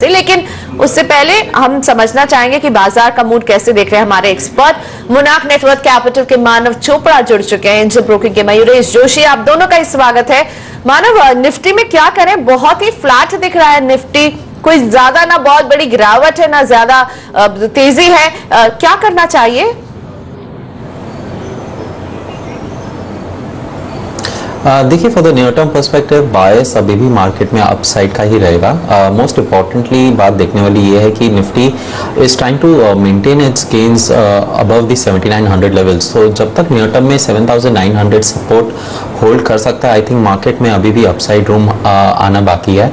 लेकिन उससे पहले हम समझना चाहेंगे कि बाजार का मूड कैसे देख रहे हैं हमारे एक्सपर्ट। मुनाक नेटवर्क कैपिटल के मानव चोपड़ा जुड़ चुके हैं, एंजल ब्रोकिंग के मयूरेश जोशी। आप दोनों का ही स्वागत है। मानव, निफ्टी में क्या करें, बहुत ही फ्लैट दिख रहा है निफ्टी, कोई ज्यादा ना बहुत बड़ी गिरावट है ना ज्यादा तेजी है, क्या करना चाहिए? देखिए, for the near term perspective bias अभी भी मार्केट में अपसाइड का ही रहेगा। मोस्ट इंपॉर्टेंटली बात देखने वाली ये है कि Nifty is trying to maintain its gains above the 7900 levels. तो जब तक नियर टर्म में 7900 सपोर्ट होल्ड कर सकता है, आई थिंक मार्केट में अभी भी अपसाइड रूम आना बाकी है।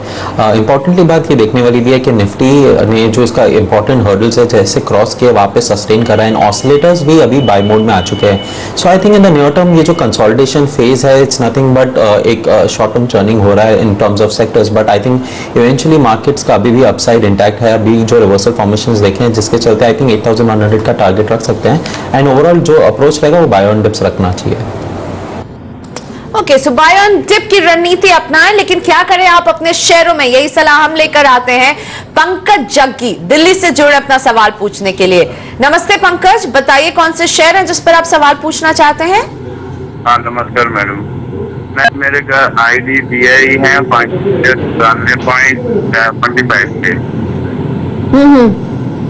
इंपॉर्टेंटली बात ये देखने वाली भी है कि निफ्टी ने जो इसका इंपॉर्टेंट हर्डल्स है जैसे क्रॉस किया वापस सस्टेन कर रहा है, एंड ऑसिलेटर्स भी अभी बाय मोड में आ चुके हैं। So I think in the near term ये जो कंसोलिडेशन फेज है, इट्स नथिंग बट एक शॉर्ट टर्म टर्निंग हो रहा है in terms of sectors, but I think eventually markets का अभी भी अपसाइड इंटैक्ट है। अभी जो रिवर्सल फॉर्मेशंस देखे हैं जिसके चलते आई थिंक 8100 का टारगेट रख सकते हैं, एंड ओवरऑल जो अप्रोच रहेगा वो बाय ऑन डिप्स रखना चाहिए। Okay, so buy on dip की रणनीति अपनाएं, लेकिन क्या करें आप अपने शेयरों में, यही सलाह हम लेकर आते हैं पंकज जग्गी दिल्ली से जुड़े अपना सवाल पूछने के लिए। नमस्ते पंकज, बताइए कौन से शेयर हैं जिस पर आप सवाल पूछना चाहते हैं? हाँ नमस्कार मैडम, मेरे का IDBI है 5.25 पे,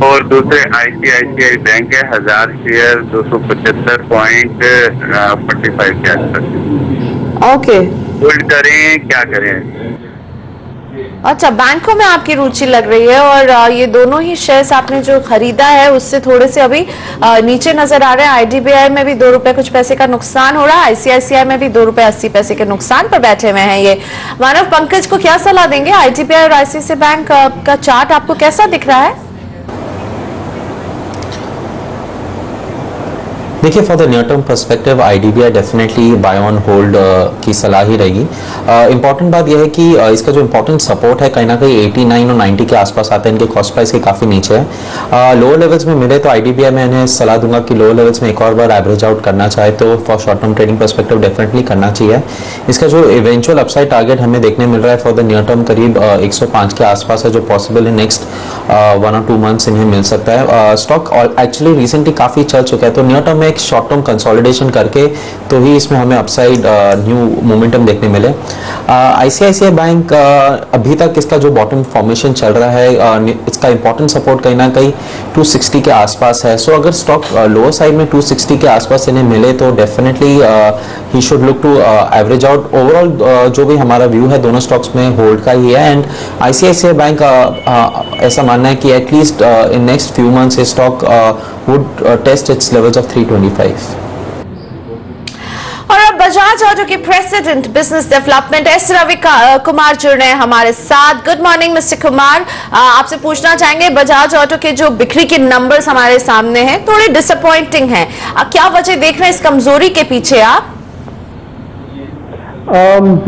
और दूसरे ICICI बैंक है 1000 शेयर 275.45 के आसपास। ओके, होल्ड करें, क्या करें? अच्छा, बैंकों में आपकी रुचि लग रही है, और ये दोनों ही शेयर्स आपने जो खरीदा है उससे थोड़े से अभी नीचे नजर आ रहे हैं। IDBI में भी 2 रुपए कुछ पैसे का नुकसान हो रहा है, ICICI में भी 2 रुपए 80 पैसे के नुकसान पर बैठे हुए हैं ये। मानव, पंकज को क्या सलाह देंगे? IDBI और ICICI बैंक का चार्ट आपको कैसा दिख रहा है? देखिए, for the near term perspective IDBI definitely buy on hold की सलाह ही रहेगी। इंपॉर्टेंट बात यह है कि इसका जो इंपॉर्टेंट सपोर्ट है कहीं ना कहीं 89 और 90 के आसपास आता है, इनके कॉस्ट प्राइस के काफ़ी नीचे है। लोअर लेवल्स में मिले तो IDBI में इन्हें सलाह दूंगा कि लोअर लेवल्स में एक और बार एवरेज आउट करना चाहे तो for short term trading perspective definitely करना चाहिए। इसका जो इवेंचुअल अपसाइड टारगेट हमें देखने मिल रहा है फॉर द नियर टर्म करीब 105 के आसपास है, जो पॉसिबल है नेक्स्ट 1 और 2 मंथ्स इन्हें मिल सकता है। स्टॉक एक्चुअली रिसेंटली काफ़ी चल चुका है, तो नियर टर्म में एक शॉर्ट टर्म कंसोलिडेशन करके तो ही इसमें हमें अपसाइड न्यू मोमेंटम देखने मिले। ICICI बैंक अभी तक इसका जो बॉटम फॉर्मेशन चल रहा है, इसका इंपॉर्टेंट सपोर्ट कहीं ना कहीं 260 के आसपास है। सो अगर स्टॉक लोअर साइड में 260 के आसपास इन्हें मिले तो definitely he should look to average out. Overall जो भी हमारा व्यू है दोनों स्टॉक्स में होल्ड का ही है, एंड ICICI बैंक ऐसा मानना है कि at least in next few months ये stock would test its levels of 325. और अब बजाज ऑटो के president business development S Ravi Kumar जुड़ रहे हैं हमारे साथ। गुड मॉर्निंग मिस्टर कुमार, आपसे पूछना चाहेंगे बजाज ऑटो के जो बिक्री के नंबर्स हमारे सामने हैं थोड़े डिसअपॉइंटिंग हैं, क्या वजह देख रहे हैं इस कमजोरी के पीछे आप?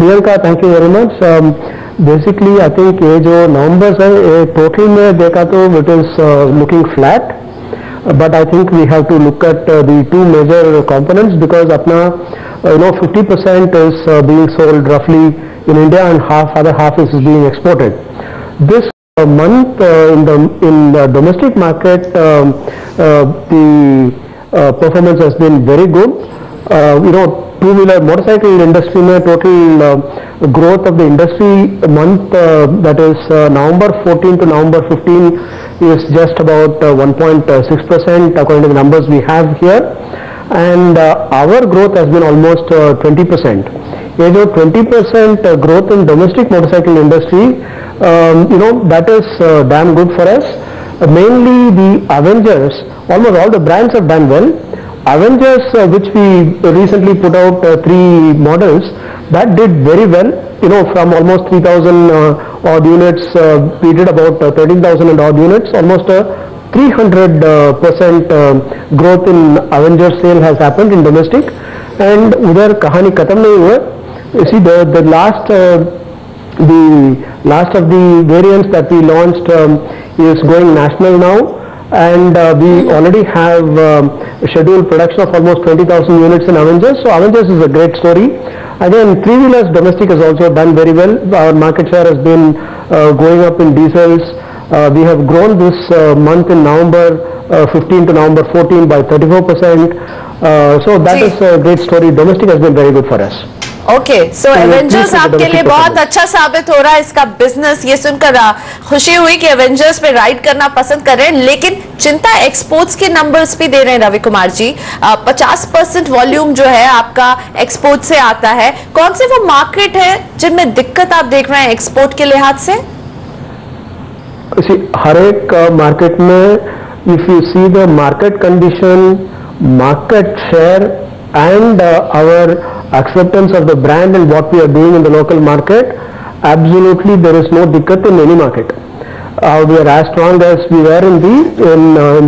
Priyanka, thank you very much. Basically I think ये जो नंबर्स है टोटल में देखा तो it is looking flat, but I think we have to look at the 2 major components because apna 50% is being sold roughly in India and other half is being exported. This month in the domestic market the performance has been very good. Two-wheeler motorcycle industry में total growth of the industry month that is November 14 to November 15 is just about 1.6% according to the numbers we have here, and our growth has been almost 20%. ये जो 20% growth in domestic motorcycle industry, that is damn good for us. Mainly the Avengers, almost all the brands have done well. Avengers, which we recently put out 3 models, that did very well. From almost 3,000 odd units, we did about 13,000 and odd units. Almost 300% growth in Avengers sale has happened in domestic. And udhar kahani khatam nahi hua. You see the last of the variants that we launched is going national now. And we already have scheduled production of almost 20,000 units in Avengers. So Avengers is a great story. Again, 3-wheelers domestic has also done very well. Our market share has been going up in diesels. We have grown this month in November 15 to November 14 by 34%. So that जी. is a great story. Domestic has been very good for us. Okay so तो Avengers please आपके लिए domestic बहुत performance. अच्छा साबित हो रहा है इसका बिजनेस। ये सुनकर खुशी हुई कि एवेंजर्स पे राइड करना पसंद कर रहे हैं, लेकिन चिंता एक्सपोर्ट्स के नंबर्स भी दे रहे हैं रवि कुमार जी। 50% वॉल्यूम जो है आपका एक्सपोर्ट से आता है। कौन से वो मार्केट है जिनमें दिक्कत आप देख रहे हैं एक्सपोर्ट के लिहाज से? हर एक मार्केट में if you see the market condition, market share and our acceptance of the brand and what we are doing in the local market, absolutely there is no dikkat in any market. We are as strong as we were in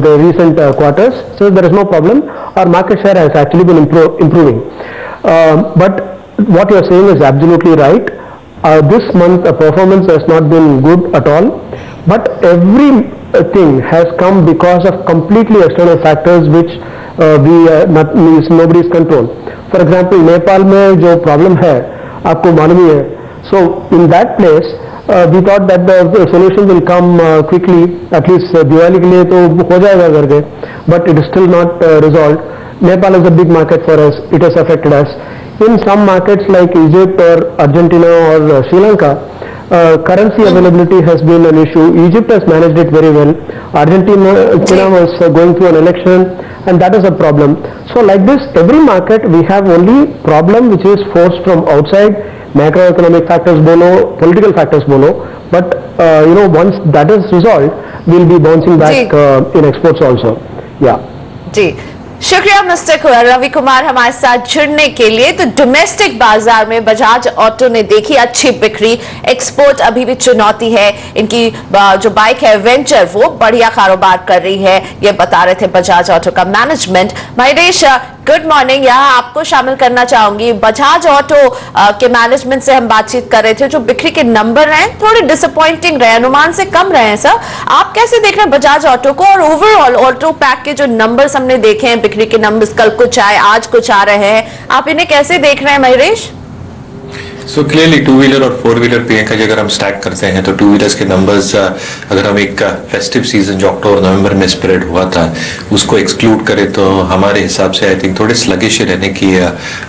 the recent quarters, so there is no problem. Our market share has actually been improving. But what you are saying is absolutely right. This month performance has not been good at all, but everything has come because of completely external factors which nobody's control. For example, Nepal में जो problem है आपको मालूम ही है. So in that place we thought that the solution will come quickly, at least Diwali के लिए तो हो जाएगा करके, but it is still not resolved. Nepal is a big market for us. It has affected us. In some markets like Egypt or Argentina or Sri Lanka, currency availability has been an issue. Egypt has managed it very well. Argentina was going through an election, and that is a problem. So like this, every market we have only problem which is forced from outside, macroeconomic factors bolo, political factors bolo, but once that is resolved, we'll be bouncing back in exports also. Yeah. जी, शुक्रिया mister Ravi Kumar हमारे साथ जुड़ने के लिए। तो domestic बाजार में Bajaj auto ने देखी अच्छी बिक्री, एक्सपोर्ट अभी भी चुनौती है। इनकी जो बाइक है वेंचर वो बढ़िया कारोबार कर रही है, ये बता रहे थे बजाज ऑटो का मैनेजमेंट। Mahesh, good morning. यहाँ आपको शामिल करना चाहूंगी। बजाज ऑटो के मैनेजमेंट से हम बातचीत कर रहे थे। जो बिक्री के नंबर हैं थोड़े डिसअपॉइंटिंग रहे, अनुमान से कम रहे हैं सर। आप कैसे देख रहे हैं बजाज ऑटो को, और ओवरऑल ऑटो पैक के जो नंबर्स हमने देखे हैं, बिक्री के नंबर्स कल कुछ आए आज कुछ आ रहे हैं, आप इन्हें कैसे देख रहे हैं Mahesh? So clearly two wheeler और फोर व्हीलर प्रियंका जी अगर हम स्टैक करते हैं तो टू व्हीलर्स के नंबर्स अगर हम एक फेस्टिव सीजन जो अक्टूबर नवंबर में स्प्रेड हुआ था उसको एक्सक्लूड करें तो हमारे हिसाब से आई थिंक थोड़े स्लगिश रहने की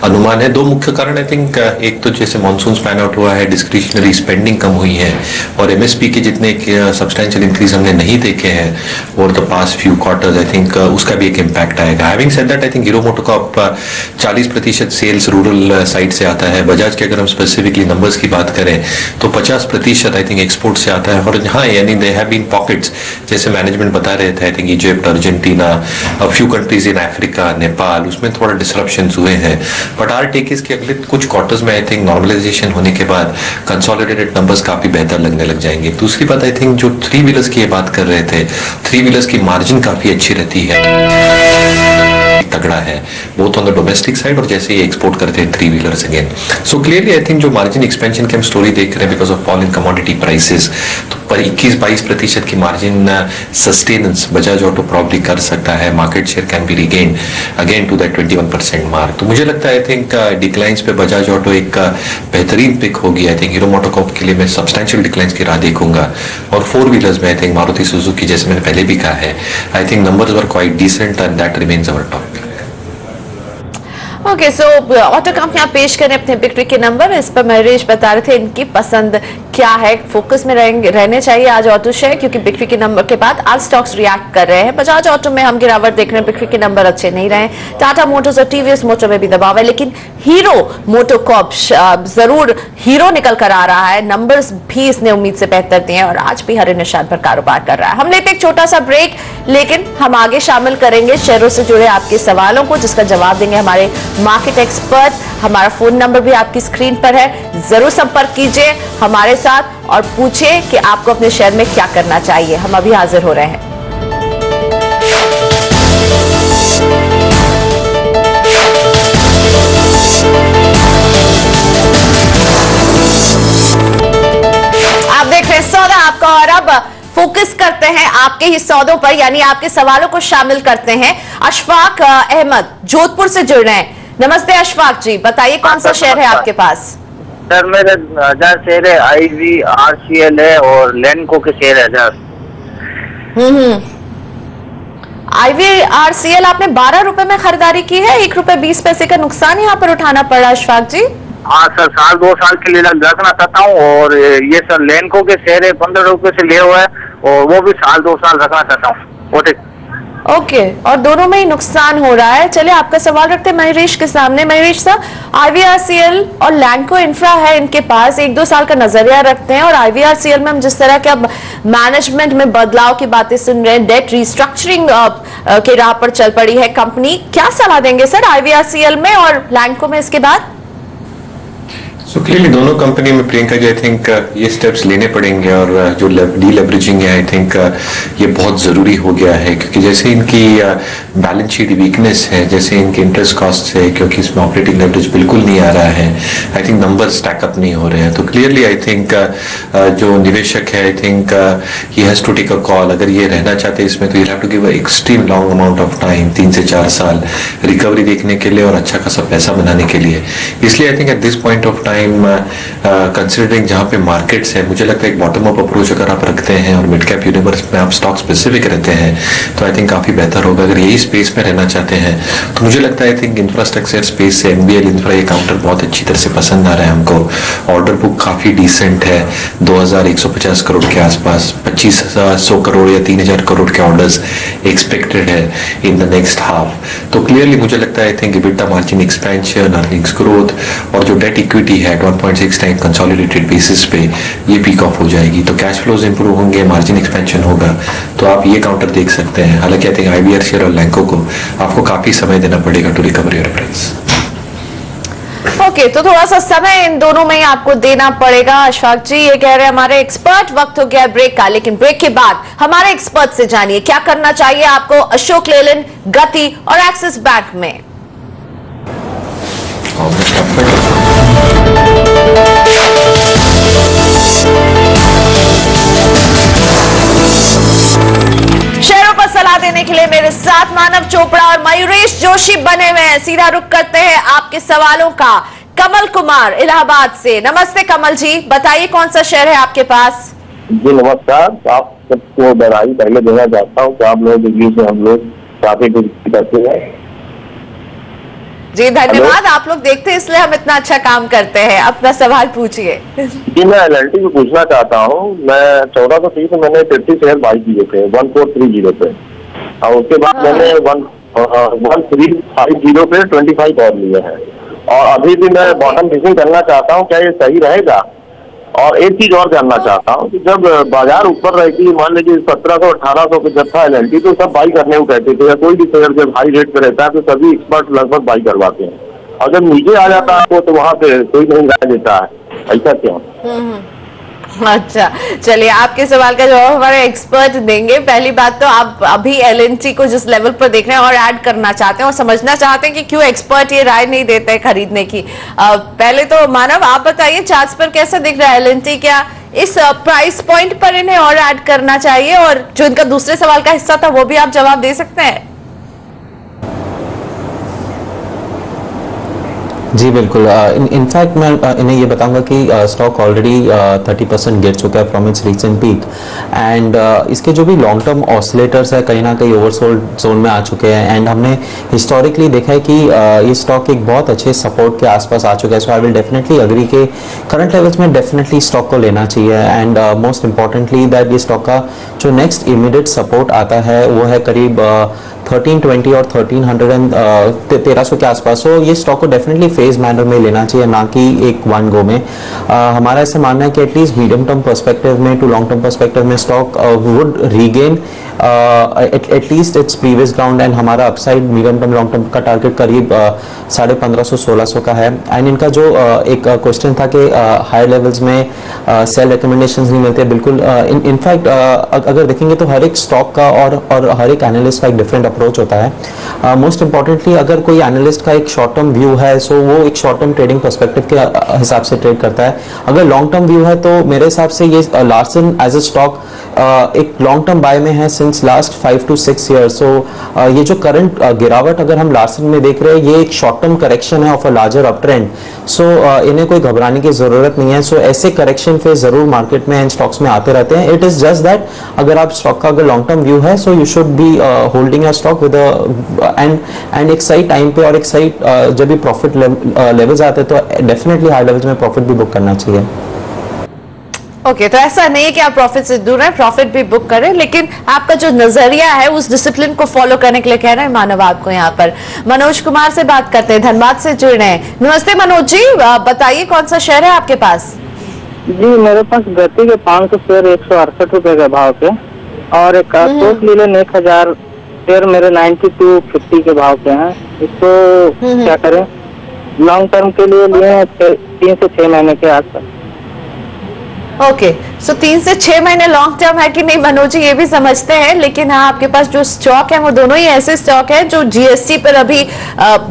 अनुमान है। दो मुख्य कारण आई थिंक, एक तो जैसे मानसून पैन आउट हुआ है, डिस्क्रिशनरी स्पेंडिंग कम हुई है, और एमएसपी के जितने सब्सटेंशियल इंक्रीज हमने नहीं देखे हैं over the past few quarters, I think उसका भी एक इम्पैक्ट आएगा। Having said that, I think Hero MotoCorp 40% sales rural side से आता है। बजाज के अगर हम स्पेसिफिकली नंबर्स की बात करें तो 50% आई थिंक एक्सपोर्ट से आता है। और हाँ, यानी दे हैव बीन पॉकेट्स जैसे मैनेजमेंट बता रहे थे, I think Egypt, Argentina, a few countries in Africa, Nepal, उसमें थोड़ा डिसरप्शंस हुए हैं। बट आर टेक इज के अगले कुछ क्वार्टर्स में आई थिंक नॉर्मलाइजेशन होने के बाद कंसोलिडेटेड नंबर्स काफी बेहतर लगने लग जाएंगे। दूसरी बात, आई थिंक जो थ्री व्हीलर्स की बात कर रहे थे, थ्री व्हीलर्स की मार्जिन काफी अच्छी रहती है, तगड़ा है both on the domestic side और जैसे ही एक्सपोर्ट करते हैं three wheelers again. So clearly I think जो मार्जिन एक्सपेंशन की हम स्टोरी देख रहे हैं because of fall in commodity prices, तो पर 21-22% की margin sustenance Bajaj Auto probably कर सकता है। Market share can be regain again to that 21% mark. तो मुझे लगता है आई थिंक डिक्लाइंस पे बजाज ऑटो एक बेहतरीन पिक होगी। आई थिंक हीरो मोटोकॉर्प के लिए मैं सब्सटैंशियल डिक्लाइंस की राह देखूंगा। और फोर व्हीलर्स में आई थिंक मारुति सुजुकी, जैसे मैंने पहले भी कहा है, I think numbers were quite decent and that remains our top. Okay, so auto कंपनियां पेश करें अपने बिक्री के नंबर, इस पर महेश बता रहे थे इनकी पसंद क्या है, फोकस में रहने चाहिए आज ऑटो शेयर, क्योंकि बिक्री के नंबर के बाद आज स्टॉक्स रिएक्ट कर रहे हैं। बजाज ऑटो में हम गिरावट देख रहे हैं, बिक्री के नंबर अच्छे नहीं रहे। टाटा मोटर्स और टीवीएस मोटर में भी दबाव है, लेकिन हीरो मोटोकॉर्प जरूर हीरो निकल कर आ रहा है, नंबर्स भी इसने उम्मीद से बेहतर दिए हैं और आज भी हरे निशान पर कारोबार कर रहा है। हम लेते एक छोटा सा ब्रेक, लेकिन हम आगे शामिल करेंगे शेयरों से जुड़े आपके सवालों को, जिसका जवाब देंगे हमारे मार्केट एक्सपर्ट। हमारा फोन नंबर भी आपकी स्क्रीन पर है, जरूर संपर्क कीजिए हमारे साथ और पूछिए कि आपको अपने शेयर में क्या करना चाहिए। हम अभी हाजिर हो रहे हैं। आप देख रहे हैं सौदा आपका, और अब फोकस करते हैं आपके ही सौदों पर, यानी आपके सवालों को शामिल करते हैं। अशफाक अहमद जोधपुर से जुड़ रहे हैं। नमस्ते अशफाक जी, बताइए कौन सा शेयर है आपके पास? सर मेरे 1000 शेयर है, IVRCL है और लैंडको के शेयर है 1000। IVRCL आपने 12 रुपए में खरीदारी की है, 1 रुपए 20 पैसे का नुकसान यहाँ पर उठाना पड़ा अशफाक जी। हाँ सर, साल 2 साल के लिए रखना चाहता हूँ, और ये सर लैंको के शेयर 15 रुपए से लिए हुए हैं, और वो भी साल 2 साल रखना चाहता हूँ। ओके, और दोनों में ही नुकसान हो रहा है। चलिए आपका सवाल रखते हैं महेश के सामने। महेश साहब, IVRCL और लैंको इंफ्रा है इनके पास, 1-2 साल का नजरिया रखते हैं, और IVRCL में हम जिस तरह के अब मैनेजमेंट में बदलाव की बातें सुन रहे हैं, डेट रिस्ट्रक्चरिंग के राह पर चल पड़ी है कंपनी, क्या सलाह देंगे सर IVRCL में और लैंको में इसके बाद? सो क्लियरली दोनों कंपनी में प्रियंका जी आई थिंक ये स्टेप्स लेने पड़ेंगे, और जो डीलेवरेजिंग है आई थिंक ये बहुत ज़रूरी हो गया है, क्योंकि जैसे इनकी बैलेंस शीट वीकनेस है, जैसे इनके इंटरेस्ट कॉस्ट है, क्योंकि इसमें ऑपरेटिंग लेवरेज बिल्कुल नहीं आ रहा है, आई थिंक नंबर स्टैकअप नहीं हो रहे हैं। तो क्लियरली आई थिंक जो निवेशक है I think he has to take a call. अगर ये रहना चाहते हैं इसमें तो you have to give extreme long amount of time, 3 से 4 साल रिकवरी देखने के लिए और अच्छा खासा पैसा बनाने के लिए। इसलिए I think at this point of time considering जहां पे मार्केट्स है, मुझे लगता है एक बॉटम अप अप्रोच अगर आप रखते हैं और मिड कैप यूनिवर्स में आप स्टॉक स्पेसिफिक रहते हैं तो आई थिंक काफी बेहतर होगा। अगर यही स्पेस में रहना चाहते हैं तो मुझे लगता है आई थिंक इंफ्रास्ट्रक्चर स्पेस से NBL इंफ्रा ये काउंटर बहुत अच्छी तरह से पसंद आ रहा है हमको। ऑर्डर बुक काफी डिसेंट है, 2150 करोड़ के आसपास, 2500 करोड़ या 3000 करोड़ के ऑर्डर्स एक्सपेक्टेड है इन द नेक्स्ट हाफ। तो क्लियरली मुझे लगता है I think EBITDA margin expansion, earnings growth और जो डेट इक्विटी है 1.6 टाइम कंसोलिडेटेड बेसिस पे ये पीक ऑफ हो जाएगी, तो कैश फ्लोज इंप्रूव होंगे, मार्जिन एक्सपेंशन होगा, तो आप ये काउंटर देख सकते हैं। हालांकि आई थिंक IVRCL और लैंको को आपको काफी समय देना पड़ेगा to recover your price. Okay, तो थोड़ा सा समय इन दोनों में ही आपको देना पड़ेगा। अशफाक जी ये कह रहे हैं हमारे एक्सपर्ट, वक्त हो गया है ब्रेक का, लेकिन ब्रेक के बाद हमारे एक्सपर्ट से जानिए क्या करना चाहिए आपको अशोक लेलैंड, गति और एक्सिस बैंक में। शेयरों पर सलाह देने के लिए मेरे साथ मानव चोपड़ा और मयूरेश जोशी बने हुए हैं। सीधा रुख करते हैं आपके सवालों का। कमल कुमार इलाहाबाद से, नमस्ते कमल जी, बताइए कौन सा शेयर है आपके पास? जी नमस्कार, आप सबको बधाई पहले देना चाहता हूँ कि आप लोग दिल्ली से हम लोग काफी कुछ करते हैं। जी धन्यवाद, आप लोग देखते हैं इसलिए हम इतना अच्छा काम करते हैं। अपना सवाल पूछिए। जी मैं LNT को पूछना चाहता हूँ, मैं 1430 में मैंने 30 शेयर बाई किए थे 1430 पे, और उसके बाद मैंने 1350 पे 25 और लिए हैं, और अभी भी मैं बॉटम फिशिंग करना चाहता हूँ, क्या ये सही रहेगा? और एक चीज और जानना चाहता हूँ कि जब बाजार ऊपर रहती है, मान लीजिए 1700-1800 पे जब था LNT, तो सब बाई करने को कहते थे, या कोई भी शेयर जब हाई रेट पे रहता है तो सभी एक्सपर्ट लगभग बाई करवाते हैं, और जब नीचे आ जाता है तो वहां पे कोई नहीं राय देता है, ऐसा क्यों? अच्छा, चलिए आपके सवाल का जवाब हमारे एक्सपर्ट देंगे। पहली बात तो आप अभी LNT को जिस लेवल पर देख रहे हैं और ऐड करना चाहते हैं और समझना चाहते हैं कि क्यों एक्सपर्ट ये राय नहीं देते हैं खरीदने की। पहले तो मानव आप बताइए चार्ट्स पर कैसा दिख रहा है LNT, क्या इस प्राइस पॉइंट पर इन्हें और ऐड करना चाहिए? और जो इनका दूसरे सवाल का हिस्सा था वो भी आप जवाब दे सकते हैं। जी बिल्कुल, इनफैक्ट मैं इन्हें ये बताऊंगा कि स्टॉक ऑलरेडी 30% गिर चुका है from its recent peak, and इसके जो भी लॉन्ग टर्म ऑसिलेटर्स है कहीं ना कहीं ओवरसोल्ड जोन में आ चुके हैं, एंड हमने हिस्टोरिकली देखा है कि ये स्टॉक एक बहुत अच्छे सपोर्ट के आसपास आ चुका है। सो आई विल डेफिनेटली अग्री के करंट लेवल्स में डेफिनेटली स्टॉक को लेना चाहिए, एंड मोस्ट इंपॉर्टेंटली दैट ये स्टॉक का जो नेक्स्ट इमीडिएट सपोर्ट आता है वो है करीब 1320 और 1300 के आसपास। सो ये स्टॉक को डेफिनेटली फेज मैनर में लेना चाहिए, ना कि एक वन गो में। हमारा ऐसा मानना है कि एटलीस्ट मीडियम टर्म पर्सपेक्टिव में टू लॉन्ग टर्म पर्सपेक्टिव में stock would regain at least its previous ground, and हमारा upside medium term long term का टारगेट करीब 1550-1600 का है। एंड इनका जो एक क्वेश्चन था कि हायर लेवल्स में सेल रिकमेंडेशंस नहीं मिलते, बिल्कुल इनफैक्ट अगर देखेंगे तो हर एक स्टॉक का और हर एक एनालिस्ट का एक डिफरेंट अप्रोच होता है। मोस्ट इंपॉर्टेंटली अगर कोई एनालिस्ट का एक शॉर्ट टर्म व्यू है सो वो एक शॉर्ट टर्म ट्रेडिंग पर्सपेक्टिव के हिसाब से ट्रेड करता है। अगर लॉन्ग टर्म व्यू है तो मेरे हिसाब से ये लार्सन एज अ स्टॉक एक लॉन्ग टर्म बाय में है, since last 5 to 6 years. So ये जो करंट गिरावट अगर हम लास्ट में देख रहे हैं, ये एक शॉर्ट टर्म करेक्शन है of a larger up trend. So इन्हें कोई घबराने की जरूरत नहीं है. सो ऐसे करेक्शन फेज जरूर मार्केट में एंड स्टॉक्स में आते रहते हैं. इट इज जस्ट दैट अगर आप स्टॉक का अगर लॉन्ग टर्म व्यू है, so you should be holding a stock with and एक सही टाइम पे और एक सही जब भी प्रॉफिट लेवल्स आते हैं तो डेफिनेटली हाई लेवल्स में प्रॉफिट भी बुक करना चाहिए. ओके, तो ऐसा नहीं है कि आप प्रॉफिट से दूर हैं, प्रॉफिट भी बुक करें, लेकिन आपका जो नजरिया है उस डिसिप्लिन को फॉलो करने के लिए कह रहे हैं मानव आपको. यहाँ पर मनोज कुमार से बात करते हैं, धनबाद से जुड़ रहे हैं. नमस्ते मनोज जी, बताइए कौन सा शेयर है आपके पास? जी मेरे पास गति के 500 शेयर 168 रुपए के भाव पे और एक अशोक लीलैंड 1000 शेयर मेरे 92.50 के भाव पे हैं. इसको क्या करें? लॉन्ग टर्म के लिए लिए 3 से 6 महीने के आसपास. ओके, सो 3 से 6 महीने लॉन्ग टर्म है कि नहीं मनोज जी, ये भी समझते हैं, लेकिन हाँ आपके पास जो स्टॉक है वो दोनों ही ऐसे स्टॉक है जो जीएसटी पर अभी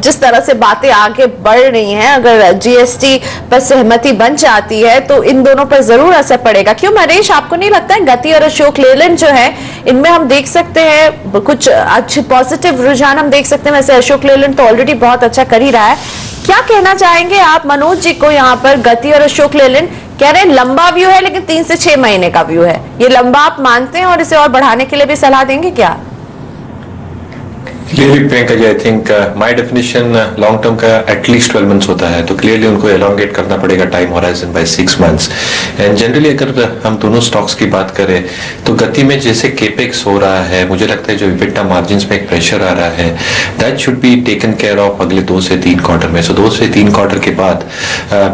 जिस तरह से बातें आगे बढ़ रही हैं, अगर जीएसटी पर सहमति बन जाती है तो इन दोनों पर जरूर असर पड़ेगा. क्यों नरेश, आपको नहीं लगता है गति और अशोक लेलैंड जो है इनमें हम देख सकते हैं कुछ अच्छे पॉजिटिव रुझान हम देख सकते हैं? वैसे अशोक लेलैंड तो ऑलरेडी बहुत अच्छा कर ही रहा है. क्या कहना चाहेंगे आप मनोज जी को यहाँ पर? गति और अशोक लेलैंड कह रहे हैं लंबा व्यू है लेकिन 3 से 6 महीने का व्यू है, ये लंबा आप मानते हैं और इसे और बढ़ाने के लिए भी सलाह देंगे क्या? Clearly Priyanka ji, I think my definition long term का एटलीस्ट 12 मंथ्स होता है, तो क्लियरली उनको एलोंगेट करना पड़ेगा time horizon by 6 months. And generally अगर हम दोनों स्टॉक्स की बात करें तो गति में जैसे केपेक्स हो रहा है, मुझे लगता है जो इबिटा मार्जिन्स में एक प्रेशर आ रहा है, that should be taken care of अगले 2 से 3 क्वार्टर में. सो 2 से 3 क्वार्टर के बाद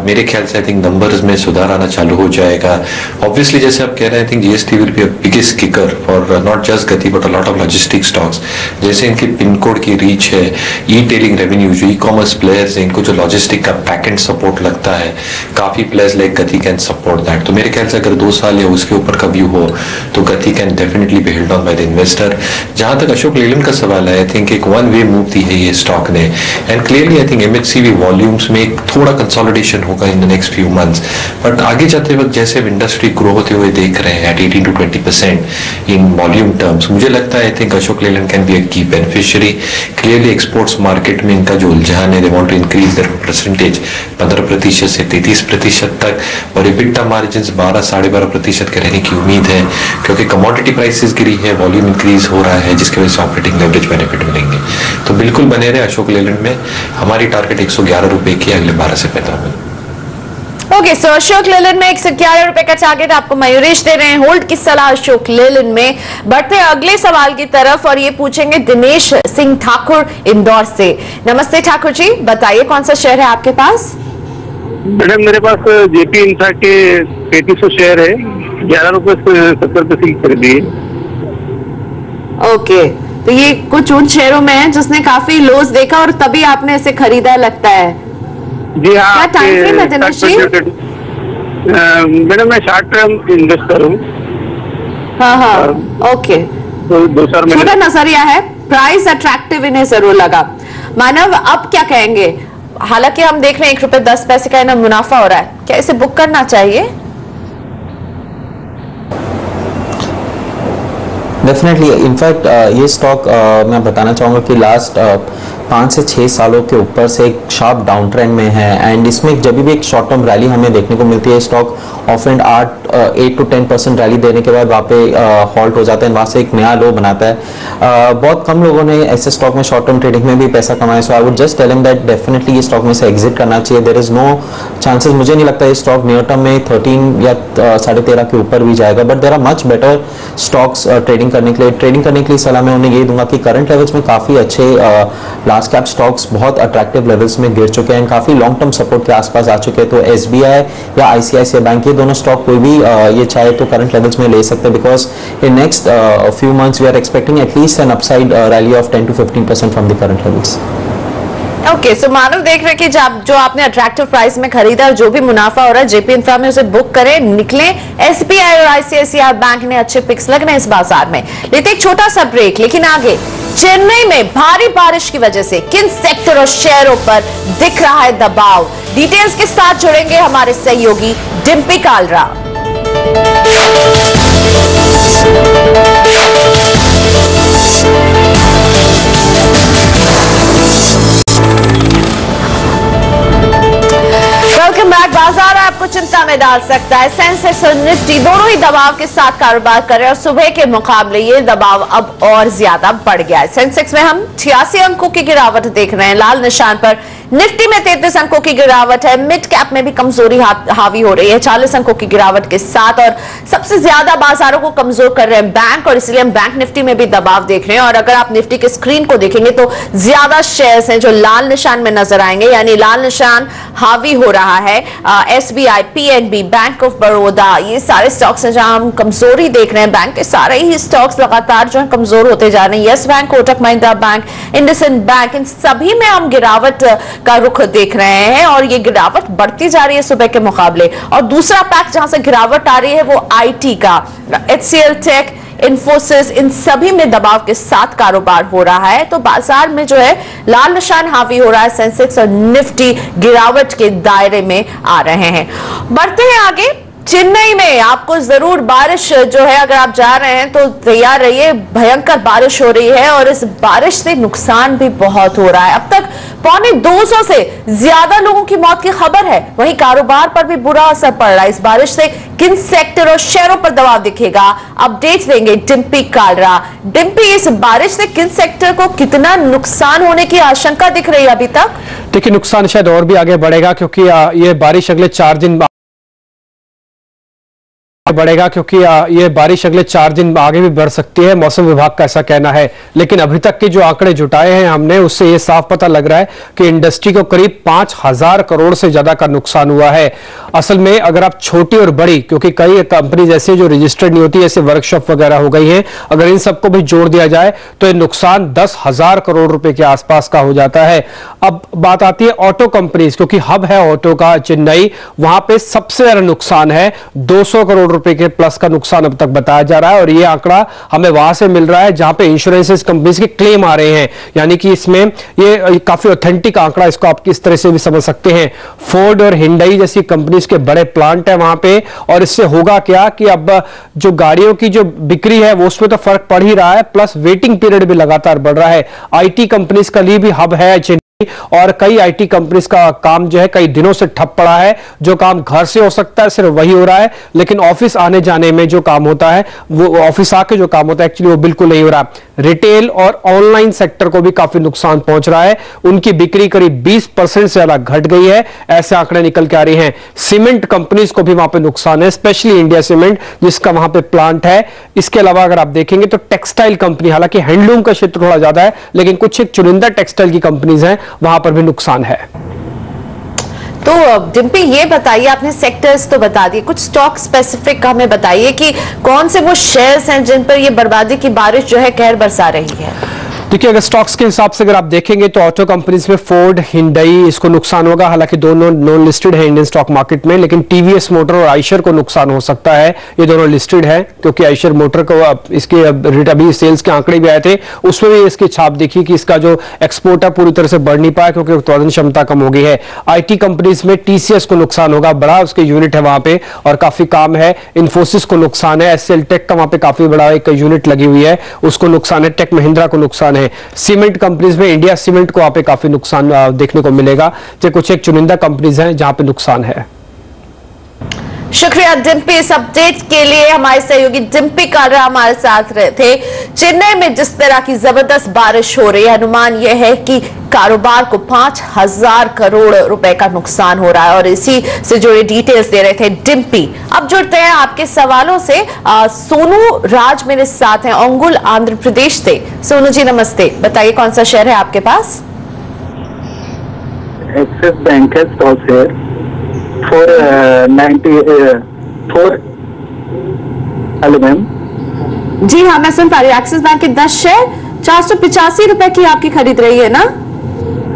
मेरे ख्याल से आई थिंक नंबर्स में सुधार आना चालू हो जाएगा. ऑब्वियसली जैसे आप कह रहे हैं, I think GST will be a biggest kicker for not just Gati but a lot of logistic stocks. जैसे इनकी पिन कोड की रीच है, ई टेलिंग रेवेन्यू, जो ई कॉमर्स प्लेयर्स हैं, इनको जो लॉजिस्टिक का बैकएंड सपोर्ट लगता है, काफी प्लेयर्स लाइक गति कैन सपोर्ट दैट. तो मेरे ख्याल से अगर 2 साल या उसके ऊपर का व्यू हो तो Gati can definitely be held on by the investor. जहां तक अशोक लेलैंड का सवाल है, आई थिंक एक वन वे मूव दी है ये स्टॉक ने. And clearly I think MHCV volumes में एक थोड़ा कंसोलिडेशन होगा in the next few months. But आगे जाते वक्त जैसे इंडस्ट्री ग्रो होते हुए देख रहे हैं at 18 to 20% in volume terms, मुझे लगता है I think Ashok Leyland can be a key beneficiary. Clearly exports market में इनका जो उलझान है, they want to increase their percentage 15% से 33% तक, और इबिटा मार्जिन्स 12-12.5% के रहने की उम्मीद है, क्योंकि कमोडिटी प्राइसेस गिरी है, वॉल्यूम इंक्रीज हो रहा है, जिसकी वजह से ऑपरेटिंग लेवरेज बेनिफिट मिलेंगे. तो बिल्कुल बने रहे अशोक लेलैंड में. हमारी टारगेट 111 रुपए की अगले 12 से 15 में. ओके, सो अशोक लेलैंड में 111 रुपए का टारगेट आपको मयूरेश दे रहे हैं. होल्ड की सलाह अशोक लेलैंड में. बढ़ते हैं अगले सवाल की तरफ और ये पूछेंगे दिनेश सिंह ठाकुर इंदौर से. नमस्ते ठाकुर जी, बताइए कौन सा शेयर है आपके पास? मैडम मेरे पास जेपी इंफ्रा के 3300 शेयर है, 11 रुपए 70 पैसे की खरीदी है. ओके, तो ये कुछ उन शेयरों में है जिसने काफी लॉस देखा और तभी आपने इसे खरीदा लगता है. जी हाँ. क्या टाइम फ्रेम है दिनेश जी? मैडम मैं शॉर्ट टर्म इन्वेस्टर हूँ. हाँ, ओके, तो 2 साल में छोटा नजरिया है, प्राइस अट्रैक्टिव इन्हें जरूर लगा. मानव, अब क्या कहेंगे? हालांकि हम देख रहे हैं 1 रुपए 10 पैसे का इन्हें मुनाफा हो रहा है, क्या इसे बुक करना चाहिए? डेफिनेटली. इनफैक्ट ये स्टॉक मैं बताना चाहूँगा कि लास्ट 5 से 6 सालों के ऊपर से एक शार्प डाउन ट्रेंड में है. एंड इसमें जब भी एक शॉर्ट टर्म रैली हमें देखने को मिलती है, stock of and 8 to 10% rally देने के बाद वहाँ पे हॉल्ट हो जाता है, वहाँ से एक नया लो बनाता है. बहुत कम लोगों ने ऐसे स्टॉक में शॉर्ट टर्म ट्रेडिंग में भी पैसा कमाया. So I would just tell him that definitely ये स्टॉक में से एग्जिट करना चाहिए. देयर इज नो चांसेस, मुझे नहीं लगता ये स्टॉक नियर टर्म में 13 या 13.5 के ऊपर भी जाएगा. But there are much better stocks trading करने के लिए सलाह मैं उन्हें ये दूंगा कि करंट लेवल्स में काफी अच्छे लार्ज कैप स्टॉक्स बहुत अट्रैक्टिव लेवल्स में गिर चुके हैं, काफी लॉन्ग टर्म सपोर्ट के आसपास आ चुके हैं. तो एसबीआई या आईसीआईसीआई बैंक, ये दोनों स्टॉक कोई भी ये चाहे तो करंट लेवल्स में ले सकते हैं, because in next few months we are expecting at least an upside rally of 10 to 15% from the current levels. Okay, so Manav देख रहे कि जो आपने अट्रैक्टिव प्राइस में खरीदा और जो भी मुनाफा हो रहा है जेपी इंफ्रा में, उसे बुक करें, निकले. एसबीआई और आईसीआईसीआई बैंक ने अच्छे पिक्स लग रहे हैं इस बाजार में. लेते एक छोटा सा ब्रेक, लेकिन आगे चेन्नई में भारी बारिश की वजह से किन सेक्टर और शेयरों पर दिख रहा है दबाव? डिटेल्स के साथ जुड़ेंगे हमारे सहयोगी डिम्पी कालरा. डाल सकता है। सेंसेक्स और निफ्टी दोनों ही दबाव के साथ कारोबार कर रहे हैं और सुबह के मुकाबले ये दबाव अब और ज्यादा बढ़ गया है। सेंसेक्स में हम 86 अंकों की गिरावट देख रहे हैं लाल निशान पर। निफ्टी में 33 अंकों की गिरावट है। मिड कैप में भी कमजोरी हावी हो रही है 40 अंकों की गिरावट के साथ, और सबसे ज्यादा बाजारों को कमजोर कर रहे हैं बैंक, और इसलिए हम बैंक निफ्टी में भी दबाव देख रहे हैं। और अगर आप निफ्टी के स्क्रीन को देखेंगे तो ज्यादा शेयर्स हैं जो लाल निशान में नजर आएंगे, यानी लाल निशान हावी हो रहा है। SBI, PNB, bank of Baroda, ये सारे स्टॉक्स हैं जहां हम कमजोरी देख रहे हैं। बैंक के सारे ही स्टॉक्स लगातार जो है कमजोर होते जा रहे हैं। Yes Bank, Kotak Mahindra bank, IndusInd bank, इन सभी में हम गिरावट का रुख देख रहे हैं और ये गिरावट बढ़ती जा रही है सुबह के मुकाबले। और दूसरा पैक जहां से गिरावट आ रही है वो आईटी का, एचसीएल टेक, इन्फोसिस, इन सभी में दबाव के साथ कारोबार हो रहा है। तो बाजार में जो है लाल निशान हावी हो रहा है। सेंसेक्स और निफ्टी गिरावट के दायरे में आ रहे हैं। बढ़ते हैं आगे। चेन्नई में आपको जरूर बारिश जो है, अगर आप जा रहे हैं तो तैयार रहिए, भयंकर बारिश हो रही है और इस बारिश से नुकसान भी बहुत हो रहा है। अब तक 250 से ज्यादा लोगों की मौत की खबर है। वहीं कारोबार पर भी बुरा असर पड़ रहा है। इस बारिश से किन सेक्टर और शहरों पर दबाव दिखेगा, अपडेट देंगे डिम्पी कालरा। डिम्पी, इस बारिश से किन सेक्टर को कितना नुकसान होने की आशंका दिख रही है अभी तक? देखिए, नुकसान शायद और भी आगे बढ़ेगा क्योंकि ये बारिश अगले 4 दिन बढ़ेगा, क्योंकि ये बारिश अगले 4 दिन आगे भी बढ़ सकती है, मौसम विभाग का ऐसा कहना है। लेकिन अभी तक के जो आंकड़े जुटाए हैं हमने, उससे ये साफ पता लग रहा है कि इंडस्ट्री को करीब 5000 करोड़ से ज्यादा का नुकसान हुआ है। असल में अगर आप छोटी और बड़ी, क्योंकि कई कंपनी ऐसी जो रजिस्टर्ड नहीं होती, जैसे वर्कशॉप वगैरह हो गई है, अगर इन सबको भी जोड़ दिया जाए तो ये नुकसान 10,000 करोड़ रुपए के आसपास का हो जाता है। अब बात आती है ऑटो कंपनीज, क्योंकि हब है ऑटो का चेन्नई, वहां पे सबसे ज्यादा नुकसान है। 200 करोड़ रुपए के प्लस का नुकसान अब तक बताया जा रहा है, और ये आंकड़ा हमें वहां से मिल रहा है जहां पे इंश्योरेंस कंपनीज के क्लेम आ रहे हैं। यानी कि इसमें ये काफी ऑथेंटिक आंकड़ा, इसको आप किस तरह से भी समझ सकते हैं। फोर्ड और हिंडई जैसी कंपनीज के बड़े प्लांट है वहां पे, और इससे होगा क्या कि अब जो गाड़ियों की जो बिक्री है वो उसमें तो फर्क पड़ ही रहा है, प्लस वेटिंग पीरियड भी लगातार बढ़ रहा है। आईटी कंपनीज का लिए भी हब है और कई आईटी कंपनीज का काम जो है कई दिनों से ठप पड़ा है। जो काम घर से हो सकता है सिर्फ वही हो रहा है, लेकिन ऑफिस आने जाने में जो काम होता है, वो ऑफिस आके जो काम होता है एक्चुअली वो बिल्कुल नहीं हो रहा। रिटेल और ऑनलाइन सेक्टर को भी काफी नुकसान पहुंच रहा है। उनकी बिक्री करीब 20% से ज्यादा घट गई है, ऐसे आंकड़े निकल के आ रहे हैं। सीमेंट कंपनीज को भी वहां पे नुकसान है, स्पेशली इंडिया सीमेंट जिसका वहां पे प्लांट है। इसके अलावा अगर आप देखेंगे तो टेक्सटाइल कंपनी, हालांकि हैंडलूम का क्षेत्र थोड़ा ज्यादा है, लेकिन कुछ एक चुनिंदा टेक्सटाइल की कंपनीज हैं, वहां पर भी नुकसान है। तो डिम्पी, ये बताइए, आपने सेक्टर्स तो बता दिए, कुछ स्टॉक स्पेसिफिक हमें बताइए कि कौन से वो शेयर्स हैं जिन पर ये बर्बादी की बारिश जो है कहर बरसा रही है। देखिए, अगर स्टॉक्स के हिसाब से अगर आप देखेंगे तो ऑटो कंपनीज में फोर्ड, हिंडई, इसको नुकसान होगा। हालांकि दोनों नॉन लिस्टेड है इंडियन स्टॉक मार्केट में, लेकिन टीवीएस मोटर और आयशर को नुकसान हो सकता है। ये दोनों लिस्टेड है, क्योंकि आयशर मोटर को इसके अभी सेल्स के आंकड़े भी आए थे, उसमें भी इसकी छाप देखी कि इसका जो एक्सपोर्ट है पूरी तरह से बढ़ नहीं पाया क्योंकि उत्पादन क्षमता कम हो गई है। आईटी कंपनीज में टीसीएस को नुकसान होगा, बड़ा उसके यूनिट है वहां पे और काफी काम है। इन्फोसिस को नुकसान है, एचसीएल टेक का वहां पे काफी बड़ा एक यूनिट लगी हुई है, उसको नुकसान है। टेक महिंद्रा को नुकसान है। सीमेंट कंपनीज में इंडिया सीमेंट को वहां पे काफी नुकसान देखने को मिलेगा। जो कुछ एक चुनिंदा कंपनीज हैं जहां पे नुकसान है। शुक्रिया डिम्पी, इस अपडेट के लिए। हमारे सहयोगी डिम्पी कालरा हमारे साथ रहे थे। चेन्नई में जिस तरह की जबरदस्त बारिश हो रही है, अनुमान यह है कि कारोबार को 5000 करोड़ रुपए का नुकसान हो रहा है, और इसी से जुड़े डिटेल्स दे रहे थे डिम्पी। अब जुड़ते हैं आपके सवालों से। सोनू राज मेरे साथ हैं ओंगुल, आंध्र प्रदेश से। सोनू जी नमस्ते, बताइए कौन सा शेयर है आपके पास? एक्सिस बैंक है, स्टॉक शेयर 494। Hello ma'am. जी हाँ, मैं सुन पा रही हूँ। एक्सिस बैंक के 10 शेयर 485 रुपए की आपकी खरीद रही है ना?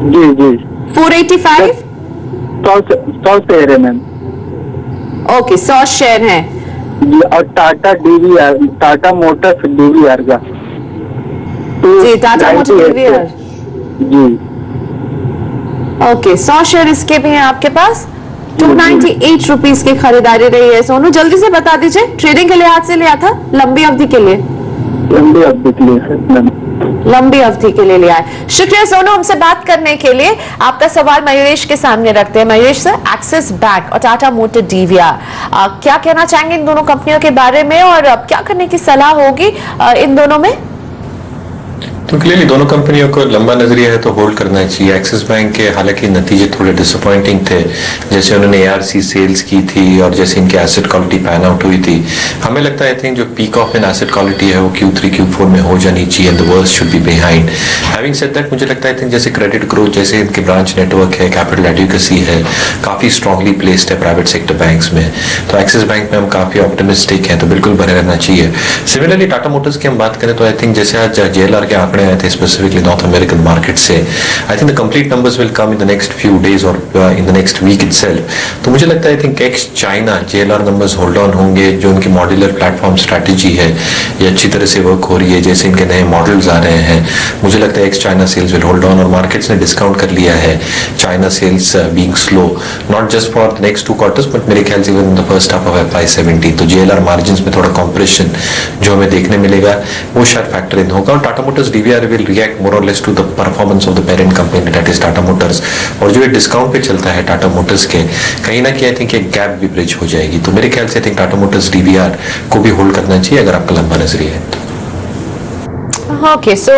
जी जी। 485 100 शेयर है मैम। ओके, 100 शेयर हैं जी। और Tata DVR, Tata Motors DVR का जी, टाटा मोटर्स डीवीआर जी। ओके, 100 शेयर इसके भी हैं आपके पास। 298 रुपीज की खरीदारी रही है। सोनू, जल्दी से बता दीजिए, ट्रेडिंग के लिहाज से लिया था, लंबी अवधि के लिए? लंबी अवधि के लिए सर, लंबी अवधि के लिए लिया है। शुक्रिया सोनू हमसे बात करने के लिए। आपका सवाल मयूरेश के सामने रखते हैं। मयूरेश सर, एक्सिस बैंक और टाटा मोटर डीवीआर, क्या कहना चाहेंगे इन दोनों कंपनियों के बारे में और क्या करने की सलाह होगी इन दोनों में? तो क्लियरली दोनों कंपनियों को लंबा नजरिया है तो होल्ड करना चाहिए। एक्सिस बैंक के हालांकि नतीजे थोड़े डिसअपॉइंटिंग थे, जैसे उन्होंने एआरसी सेल्स की थी और जैसे इनकी एसेट क्वालिटी पैन आउट हुई थी। हमें लगता है आई थिंक जो peak of in asset quality है वो Q3 Q4 में हो जानी चाहिए, the worst should be behind. Having said that, मुझे लगता है आई थिंक जैसे क्रेडिट ग्रोथ, जैसे इनके ब्रांच नेटवर्क है, कैपिटल एडुकेसी है, काफी स्ट्रांगली प्लेस्ड है प्राइवेट सेक्टर बैंक्स में, तो एक्सिस बैंक में हम काफी ऑप्टिमिस्टिक हैं, तो बिल्कुल बने रहना चाहिए। सिमिलरली टाटा मोटर्स की हम बात करें तो आई थिंक जैसे आज JLR के आंकड़े आए थे स्पेसिफिकली नॉर्थ अमेरिकन मार्केट से, I think the complete numbers will come in the next few days और in the next week itself. तो मुझे लगता है I think ex China JLR numbers hold on होंगे। जो उनकी मॉड्यूलर प्लेटफॉर्म स्ट्रैटेजी है ये अच्छी तरह से वर्क हो रही है, जैसे इनके नए मॉडल्स आ रहे हैं, मुझे लगता है ex China sales will hold on. और मार्केट्स ने डिस्काउंट कर लिया है China sales being slow, not just for the next 2 quarters but मेरे ख्याल से even in the first half of FY17। तो JLR मार्जिन्स में थोड़ा कॉम्प्रेशन जो हमें देखने मिलेगा वो शायद फैक्टर इन होगा। और Tata Motors DVR will react more और less to the performance of the parent company that is Tata Motors. और जो ये डिस्काउंट पे चलता है टाटा मोटर्स के, कहीं ना कहीं आई थिंक एक गैप भी ब्रिज हो जाएगी। तो मेरे ख्याल से I think Tata Motors DVR को भी होल्ड करना चाहिए अगर आपका लंबा नजरिया है तो। ओके, सो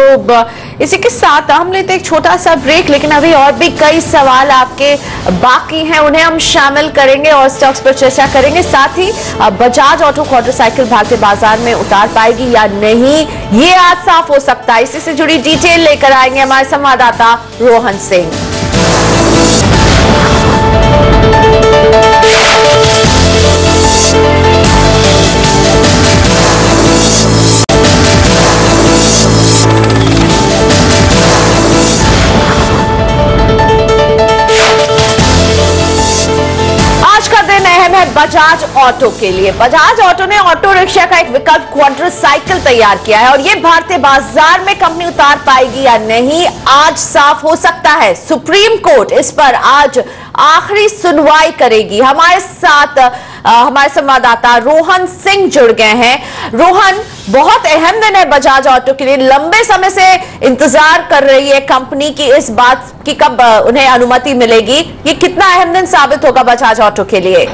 इसी के साथ हम लेते एक छोटा सा ब्रेक, लेकिन अभी और भी कई सवाल आपके बाकी हैं, उन्हें हम शामिल करेंगे और स्टॉक्स पर चर्चा करेंगे। साथ ही बजाज ऑटो क्वाड्रीसाइकिल भारतीय बाजार में उतार पाएगी या नहीं, ये आज साफ हो सकता है। इसी से जुड़ी डिटेल लेकर आएंगे हमारे संवाददाता रोहन सिंह। बजाज ऑटो के लिए बजाज ऑटो ने ऑटो रिक्शा का एक विकल्प क्वाड्रीसाइकिल तैयार किया है और ये भारतीय बाजार में कंपनी उतार पाएगी या नहीं आज साफ हो सकता है। सुप्रीम कोर्ट इस पर आज आखिरी सुनवाई करेगी। हमारे साथ हमारे संवाददाता रोहन सिंह जुड़ गए हैं। रोहन, बहुत अहम दिन है बजाज ऑटो के लिए, लंबे समय से इंतजार कर रही है कंपनी की इस बात की कब उन्हें अनुमति मिलेगी। ये कितना अहम दिन साबित होगा बजाज ऑटो के लिए?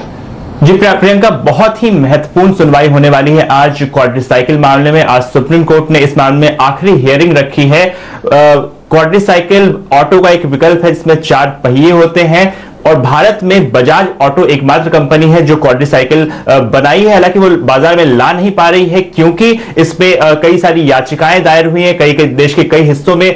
जी प्रियंका, बहुत ही महत्वपूर्ण सुनवाई होने वाली है आज क्वाड्रीसाइकिल मामले में। आज सुप्रीम कोर्ट ने इस मामले में आखिरी हियरिंग रखी है। क्वाड्रीसाइकिल ऑटो का एक विकल्प है जिसमें 4 पहिए होते हैं और भारत में बजाज ऑटो एकमात्र कंपनी है जो क्वाड्रीसाइकिल बनाई है। हालांकि वो बाजार में ला नहीं पा रही है क्योंकि इसमें कई सारी याचिकाएं दायर हुई हैं। कई देश के कई हिस्सों में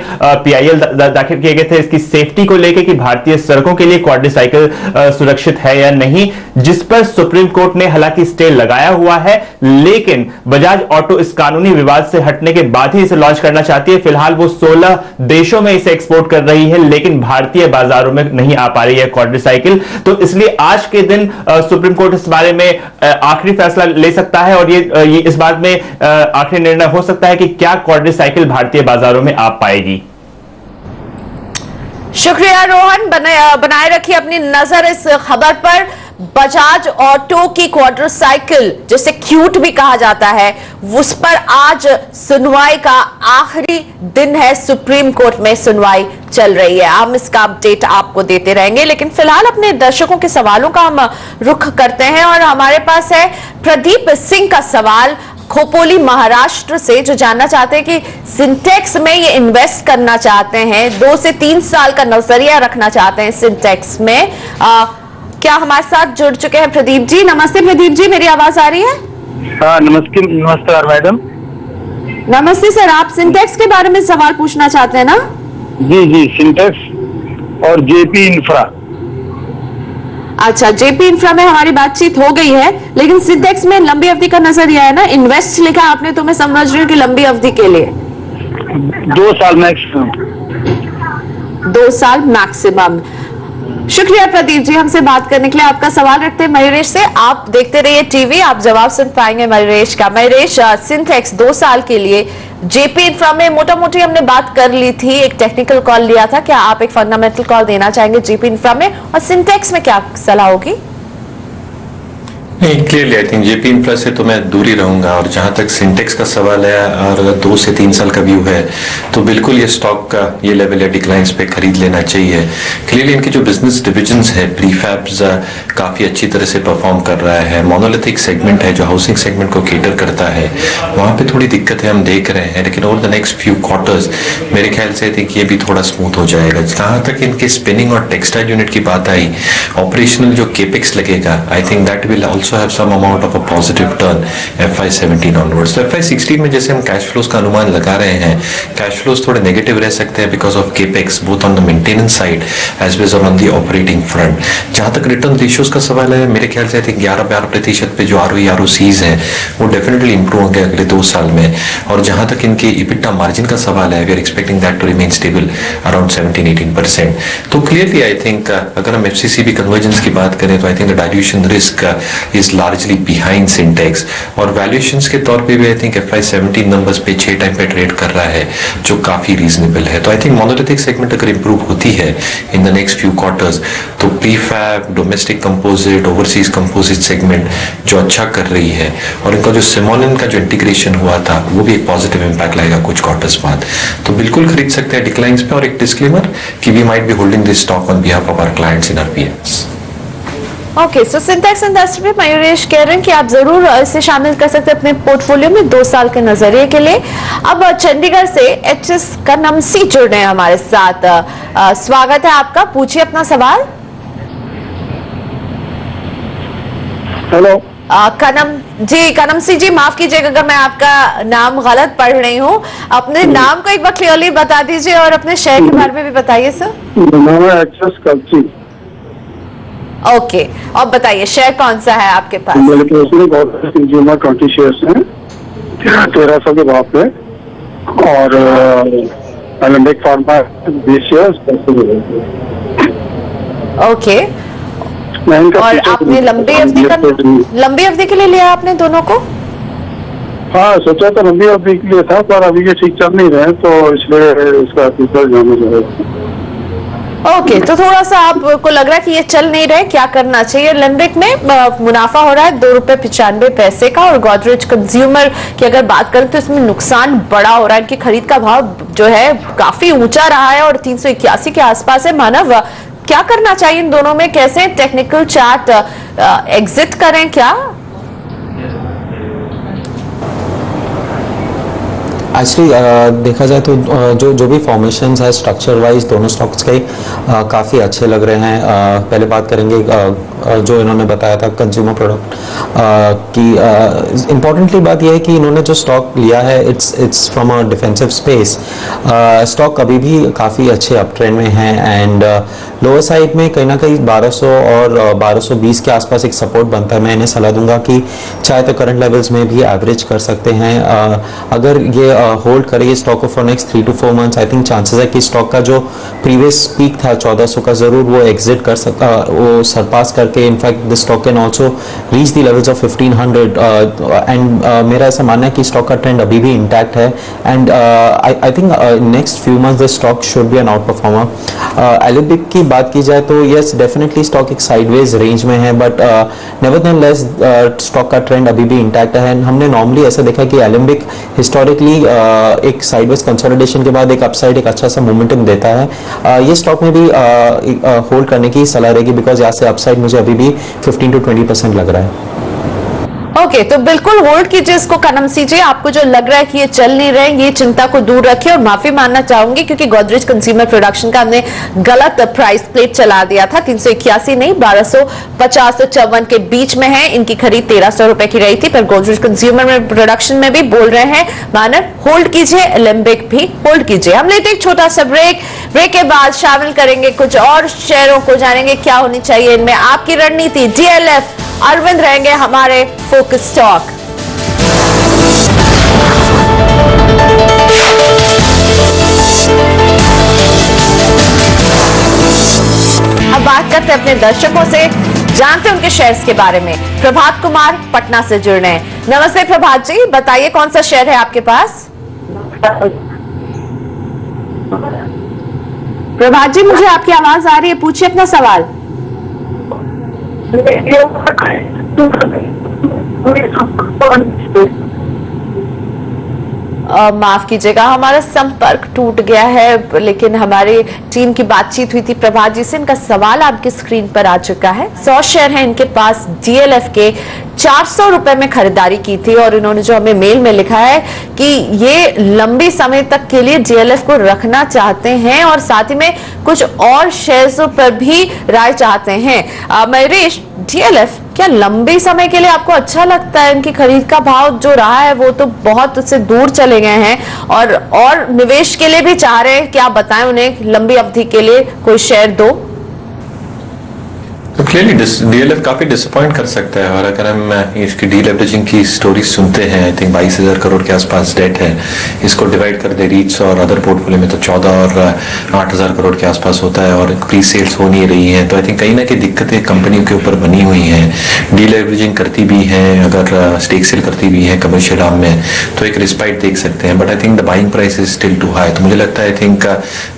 PIL दाखिल किए गए थे इसकी सेफ्टी को लेकर कि भारतीय सड़कों के लिए क्वाड्रीसाइकिल सुरक्षित है या नहीं, जिस पर सुप्रीम कोर्ट ने हालांकि स्टे लगाया हुआ है। लेकिन बजाज ऑटो इस कानूनी विवाद से हटने के बाद ही इसे लॉन्च करना चाहती है। फिलहाल वो 16 देशों में इसे एक्सपोर्ट कर रही है लेकिन भारतीय बाजारों में नहीं आ पा रही है साइकिल। तो इसलिए आज के दिन सुप्रीम कोर्ट इस बारे में आखिरी फैसला ले सकता है और ये इस बात में आखिरी निर्णय हो सकता है कि क्या क्वाड्रीसाइकिल भारतीय बाजारों में आ पाएगी। शुक्रिया रोहन, बनाए रखिए अपनी नजर इस खबर पर। बजाज ऑटो की क्वाड्रीसाइकिल जिसे क्यूट भी कहा जाता है उस पर आज सुनवाई का आखिरी दिन है। सुप्रीम कोर्ट में सुनवाई चल रही है। हम इसका अपडेट आपको देते रहेंगे, लेकिन फिलहाल अपने दर्शकों के सवालों का हम रुख करते हैं और हमारे पास है प्रदीप सिंह का सवाल खोपोली महाराष्ट्र से, जो जानना चाहते हैं कि सिंटेक्स में ये इन्वेस्ट करना चाहते हैं, 2 से 3 साल का नजरिया रखना चाहते हैं सिंटेक्स में। क्या हमारे साथ जुड़ चुके हैं प्रदीप जी? नमस्ते प्रदीप जी, मेरी आवाज आ रही है? हाँ नमस्कार मैडम। नमस्ते सर, आप सिंटेक्स के बारे में सवाल पूछना चाहते हैं ना? जी, सिंटेक्स और JP इंफ्रा। अच्छा, JP इंफ्रा में हमारी बातचीत हो गई है, लेकिन सिंटेक्स में लंबी अवधि का नजरिया है ना? इन्वेस्ट लिखा आपने तो मैं समझ रही हूँ कि लंबी अवधि के लिए 2 साल मैक्सिमम। 2 साल मैक्सिमम। शुक्रिया प्रदीप जी हमसे बात करने के लिए। आपका सवाल रखते हैं मयूरेश से। आप देखते रहिए टीवी, आप जवाब सुन पाएंगे मयूरेश का। मयूरेश, सिंटेक्स 2 साल के लिए JP इंफ्रा में मोटा मोटी हमने बात कर ली थी, एक टेक्निकल कॉल लिया था, क्या आप एक फंडामेंटल कॉल देना चाहेंगे JP इंफ्रा में और सिंटेक्स में क्या सलाह होगी? नहीं, clearly I think JP infra से तो मैं दूर ही रहूंगा। और जहां तक सिंटेक्स का सवाल है, और अगर 2 से 3 साल का व्यू है तो बिल्कुल ये स्टॉक का ये लेवल या डिक्लाइंस पे खरीद लेना चाहिए। क्लियरली इनके जो बिजनेस डिविजन्स है, प्रीफैब्स काफी अच्छी तरह से परफॉर्म कर रहा है। मोनोलिथिक सेगमेंट है जो हाउसिंग सेगमेंट को केटर करता है, वहां पे थोड़ी दिक्कतें हम देख रहे हैं, लेकिन over the next few quarters मेरे ख्याल से आई थिंक ये भी थोड़ा स्मूथ हो जाएगा। जहां तक इनके स्पिनिंग और टेक्सटाइल यूनिट की बात आई, ऑपरेशनल जो केपेक्स लगेगा, I think that will also have some amount of a positive turn FY17 onwards। तो FY16 में जैसे हम कैश फ्लोज का अनुमान लगा रहे हैं, कैश फ्लोज थोड़े नेगेटिव रह सकते हैं because of capex both on the maintenance side as well as on the operating front. जहां तक रिटर्न रेशियोज का सवाल है, मेरे ख्याल से 11-12% पे जो ROE ROCs है वो डेफिनेटली इंप्रूव होंगे अगले 2 साल में। और जहां तक इनके EBITDA मार्जिन का सवाल है, we are expecting that to remain stable around 17-18%। तो क्लियरली आई थिंक अगर हम FCCB कन्वर्जेंस की बात करें तो I think the dilution risk is largely behind Syntex। और वैल्यूएशंस के तौर पे भी आई थिंक FY17 नंबर्स पे 6 टाइम पे ट्रेड कर रहा है जो काफी रीजनेबल है। तो आई थिंक मोनोलिथिक सेगमेंट अगर इंप्रूव होती है in the next few quarters तो prefab, domestic composite, overseas composite segment जो अच्छा कर रही है, और इनका जो सिमोनिन का जो इंटीग्रेशन हुआ था वो भी एक पॉजिटिव इंपैक्ट लाएगा कुछ क्वार्टर्स बाद। तो बिल्कुल खरीद सकते हैं डिक्लाइंस पे। और एक डिस्क्लेमर कि we might be holding this stock on behalf of our clients in our PMs। Okay, so Sintex industry में मयूरेश कह रहे हैं कि आप जरूर इसे शामिल कर सकते हैं अपने पोर्टफोलियो में 2 साल के नजरिए के लिए। अब चंडीगढ़ से HS कनमसी जुड़ रहे हैं हमारे साथ। स्वागत है आपका, पूछिए अपना सवाल। हेलो कनमसी जी, माफ कीजिएगा अगर मैं आपका नाम गलत पढ़ रही हूँ। अपने नाम को एक बार क्लियरली बता दीजिए और अपने शेयर के बारे में भी बताइए सर। नाम है HS कनमसी। ओके, और बताइए शेयर कौन सा है आपके पास? मेरे पास में बहुत कंज्यूमर 20 शेयर्स हैं 1300 के भाव पे, और एलेंबिक फार्मा 20 शेयर्स। ओके, और आपने लंबी अवधि के लिए लिया आपने दोनों को? हाँ, सोचा तो लंबी अवधि के लिए था, पर अभी ये ठीक चल नहीं रहे तो इसलिए इसका फ्यूचर जाना चाहिए। ओके, तो थोड़ा सा आपको लग रहा है कि ये चल नहीं रहे, क्या करना चाहिए? एलेंबिक में मुनाफा हो रहा है ₹2.95 का, और गोदरेज कंज्यूमर की अगर बात करें तो इसमें नुकसान बड़ा हो रहा है। इनकी खरीद का भाव जो है काफी ऊंचा रहा है और 381 के आसपास है। मानव, क्या करना चाहिए इन दोनों में? कैसे टेक्निकल चार्ट एग्जिट करें क्या? एक्चुअली देखा जाए तो जो भी फॉर्मेशंस है स्ट्रक्चर वाइज दोनों स्टॉक्स के काफ़ी अच्छे लग रहे हैं। पहले बात करेंगे जो इन्होंने बताया था कंज्यूमर प्रोडक्ट की। इम्पॉर्टेंटली बात यह है कि इन्होंने जो स्टॉक लिया है it's from a defensive space. Stock अभी भी काफ़ी अच्छे अप ट्रेंड में है, एंड लोअर साइड में कहीं ना कहीं 1200 और 1220 के आसपास एक सपोर्ट बनता है। मैं इन्हें सलाह दूंगा कि चाहे तो करंट लेवल्स में भी एवरेज कर सकते हैं। अगर ये होल्ड करेगी स्टॉक को for next 3 to 4 months, I think chances है कि स्टॉक का जो प्रीवियस पीक था 1400 का जरूर वो एग्जिट कर सकता, वो सरपास करके in fact this stock can also reach the levels of 1500। And मेरा ऐसा मानना है कि स्टॉक का ट्रेंड अभी भी इंटैक्ट है, and I think next few months this stock should be an outperformer. Alembic की बात की जाए तो यस डेफिनेटली स्टॉक एक साइडवेज रेंज में है, बट नेवरदलेस स्टॉक का ट्रेंड अभी भी इंटैक्ट है। हमने नॉर्मली ऐसा देखा कि एलेंबिक हिस्टोरिकली एक साइडवेज कंसोलिडेशन के बाद एक अपसाइड एक अच्छा सा मोमेंटम देता है। ये स्टॉक में भी होल्ड करने की सलाह रहेगी, बिकॉज यहाँ से अपसाइड मुझे अभी भी 15 to 20% लग रहा है। ओके, तो बिल्कुल होल्ड कीजिए इसको कनमसी जी। आपको जो लग रहा है कि ये चल नहीं रहे, ये चिंता को दूर रखिए। और माफी मानना चाहूंगी क्योंकि गोदरेज कंज्यूमर प्रोडक्शन का हमने गलत प्राइस प्लेट चला दिया था। 381 नहीं 1250 से 54 के बीच में है। इनकी खरीद 1300 रुपए की रही थी, पर गोदरेज कंज्यूमर में प्रोडक्शन में भी बोल रहे हैं मानव होल्ड कीजिए, एलेंबिक भी होल्ड कीजिए। हम लेते एक छोटा सा ब्रेक के बाद शामिल करेंगे कुछ और शेयरों को, जानेंगे क्या होनी चाहिए इनमें आपकी रणनीति। DLF अरविंद रहेंगे हमारे फोकस स्टॉक। अब बात करते हैं अपने दर्शकों से, जानते हैं उनके शेयर्स के बारे में। प्रभात कुमार पटना से जुड़ रहे हैं। नमस्ते प्रभात जी, बताइए कौन सा शेयर है आपके पास? प्रभात जी, मुझे आपकी आवाज आ रही है, पूछिए अपना सवाल। माफ कीजिएगा, हमारा संपर्क टूट गया है, लेकिन हमारे टीम की बातचीत हुई थी प्रभात जी से। इनका सवाल आपकी स्क्रीन पर आ चुका है। 100 शेयर हैं इनके पास, डीएलएफ के 400 रुपए में खरीदारी की थी और इन्होंने जो हमें मेल में लिखा है कि ये लंबी समय तक के लिए डीएलएफ को रखना चाहते हैं और साथ ही में कुछ और शेयर्स पर भी राय चाहते हैं। मयूरेश, डीएलएफ क्या लंबे समय के लिए आपको अच्छा लगता है? इनकी खरीद का भाव जो रहा है वो तो बहुत उससे दूर चले गए हैं और निवेश के लिए भी चाह रहे हैं। क्या बताएं उन्हें लंबी अवधि के लिए कोई शेयर दो? तो क्लियरली डीएलएफ काफी डिसअपॉइंट कर सकता है और अगर हम इसकी डीलेवरेजिंग की स्टोरी सुनते हैं, आई थिंक 22,000 करोड़ के आसपास डेट है। इसको डिवाइड कर दे रीट्स और अदर पोर्टफोलियो में तो 14 और 8,000 करोड़ के आसपास होता है और प्री सेल्स हो नहीं रही है। तो आई थिंक कहीं ना कहीं दिक्कतें कंपनियों के ऊपर बनी हुई हैं। डीलेवरेजिंग करती भी है, अगर स्टेक सेल करती भी है कमर्शियल आर्म में तो एक रिस्पाइट देख सकते हैं, but I think the buying price is still too high. तो मुझे लगता है I think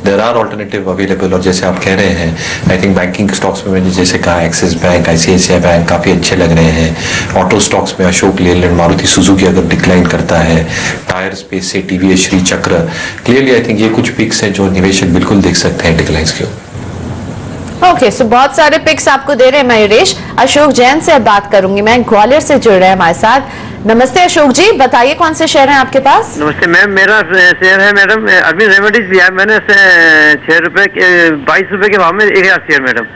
there are alternative available और जैसे आप कह रहे हैं आई थिंक बैंकिंग स्टॉक्स में मैंने जैसे एक्सिस बैंक, आईसीआईसीआई बैंक काफी अच्छे लग रहे हैं। ऑटो स्टॉक्स में अशोक लेलैंड, मारुति सुजुकी अगर डिक्लाइन करता है, टायर स्पेस से टीवीएस, श्री चक्र, क्लियरली आई थिंक ये कुछ पिक्स हैं जो निवेशक बिल्कुल देख सकते हैं डिक्लाइंस के ऊपर। ओके, सो बहुत सारे पिक्स आपको दे रहे हैं मयूरेश। अशोक जैन से अब बात करूंगी मैं, ग्वालियर से जुड़ रहे हैं हमारे साथ। नमस्ते अशोक जी, बताइए कौन से शेयर हैं आपके पास? नमस्ते मैम, मेरा शेयर है मैडम अरविंद रेमेडीज लिया है मैंने 6 रुपए के 22 रुपए के भाव में 1000 शेयर मैडम।